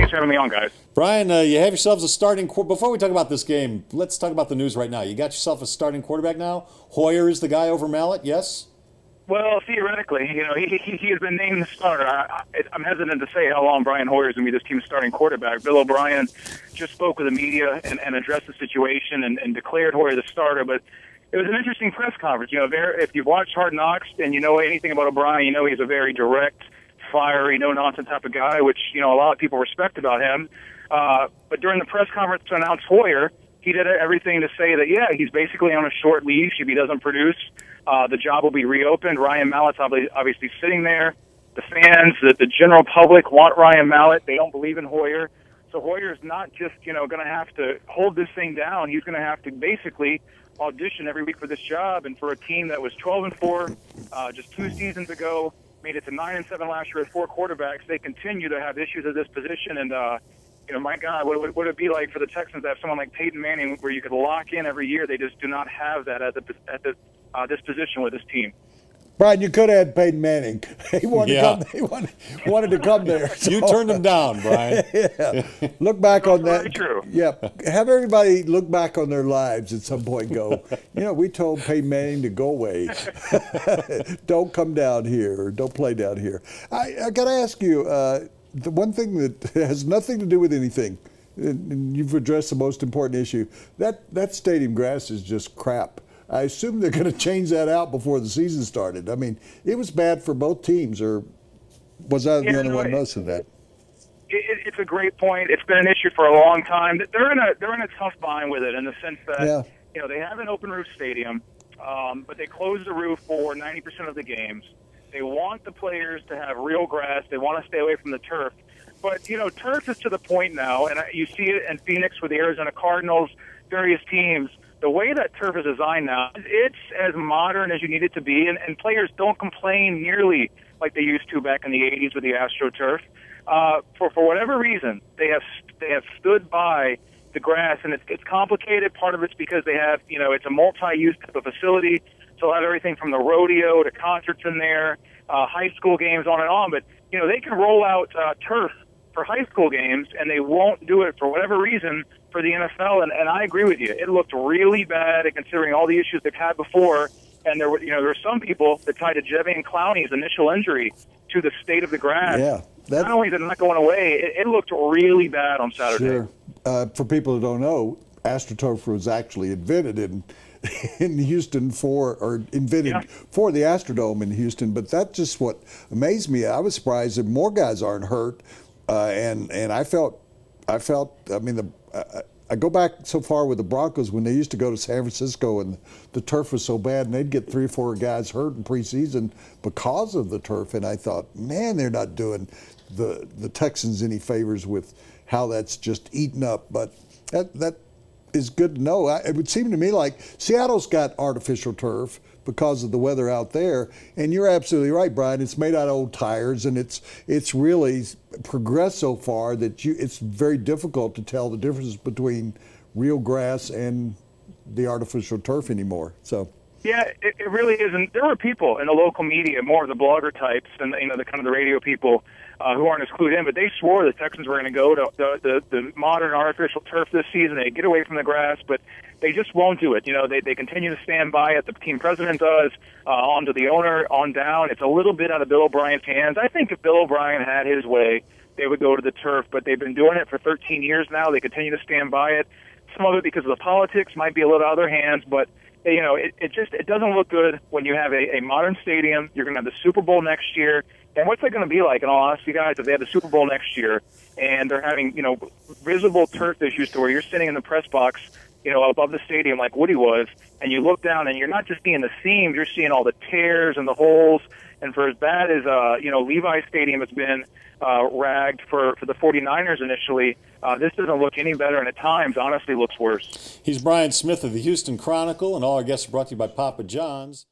Thanks for having me on, guys. Brian, you have yourselves a starting before we talk about this game, let's talk about the news right now. You got yourself a starting quarterback now? Hoyer is the guy over Mallett, yes? Well, theoretically, he has been named the starter. I'm hesitant to say how long Brian Hoyer is going to be this team's starting quarterback. Bill O'Brien just spoke with the media and addressed the situation and declared Hoyer the starter. But it was an interesting press conference. If you've watched Hard Knocks and you know anything about O'Brien, you know he's a very direct, fiery, no-nonsense type of guy, which a lot of people respect about him. But during the press conference to announce Hoyer, he did everything to say that, yeah, he's basically on a short leash. If he doesn't produce, the job will be reopened. Ryan Mallett's obviously sitting there. The fans, the general public want Ryan Mallett. They don't believe in Hoyer. So Hoyer's not just, going to have to hold this thing down. He's going to have to basically audition every week for this job. And for a team that was 12-4 just 2 seasons ago, made it to 9-7 last year with 4 quarterbacks, they continue to have issues at this position. And, my God, what would it be like for the Texans to have someone like Peyton Manning where you could lock in every year? They just do not have that at this position with this team. Brian, you could have had Peyton Manning. He wanted to come. He wanted to come there. So. You turned him down, Brian. Yeah. Look back on that. Very true. Yeah. Have everybody look back on their lives at some point. And go. We told Peyton Manning to go away. Don't come down here. Or don't play down here. I got to ask you. The one thing that has nothing to do with anything, and you've addressed the most important issue. That stadium grass is just crap. I assume they're going to change that out before the season started. I mean, it was bad for both teams, or was I the only one noticing that? It's a great point. It's been an issue for a long time. They're in a tough bind with it in the sense that they have an open roof stadium, but they close the roof for 90% of the games. They want the players to have real grass. They want to stay away from the turf. But, turf is to the point now, and you see it in Phoenix with the Arizona Cardinals, various teams. The way that turf is designed now, it's as modern as you need it to be, and players don't complain nearly like they used to back in the 80s with the AstroTurf. For whatever reason, they have stood by the grass, and it's complicated. Part of it's because they have, it's a multi-use type of facility, so they'll have everything from the rodeo to concerts in there, high school games, on and on. But, they can roll out turf for high school games, and they won't do it for whatever reason for the NFL. And I agree with you. It looked really bad considering all the issues they've had before. And there were some people that tied to Jadeveon Clowney's initial injury to the state of the grass. Yeah. Not only is it not going away, it looked really bad on Saturday. Sure. For people who don't know, AstroTurf was actually invented in Houston for the Astrodome in Houston. But that's just what amazed me. I was surprised that more guys aren't hurt. And I felt, I mean, I go back so far with the Broncos when they used to go to San Francisco and the turf was so bad and they'd get 3 or 4 guys hurt in preseason because of the turf. And I thought, man, they're not doing the Texans any favors with how that's just eaten up. But that is good to know. It would seem to me like Seattle's got artificial turf because of the weather out there, and you're absolutely right, Brian. It's made out of old tires, and it's really progressed so far that it's very difficult to tell the difference between real grass and the artificial turf anymore. So. Yeah, it really isn't. There were people in the local media, more of the blogger types, and the kind of the radio people who aren't as clued in, but they swore the Texans were going to go to the modern artificial turf this season. They get away from the grass, but they just won't do it. They continue to stand by it. The team president does, on to the owner, on down. It's a little bit out of Bill O'Brien's hands. I think if Bill O'Brien had his way, they would go to the turf, but they've been doing it for 13 years now. They continue to stand by it. Some of it because of the politics might be a little out of their hands, but it doesn't look good when you have a modern stadium. You're going to have the Super Bowl next year. And what's that going to be like, in all honesty, guys, if they have the Super Bowl next year and they're having, visible turf issues to where you're sitting in the press box, above the stadium like Woody was, and you look down and you're not just seeing the seams, you're seeing all the tears and the holes. And for as bad as, Levi's Stadium has been ragged for the 49ers initially, this doesn't look any better, and at times, honestly, looks worse. He's Brian Smith of the Houston Chronicle, and all our guests are brought to you by Papa John's.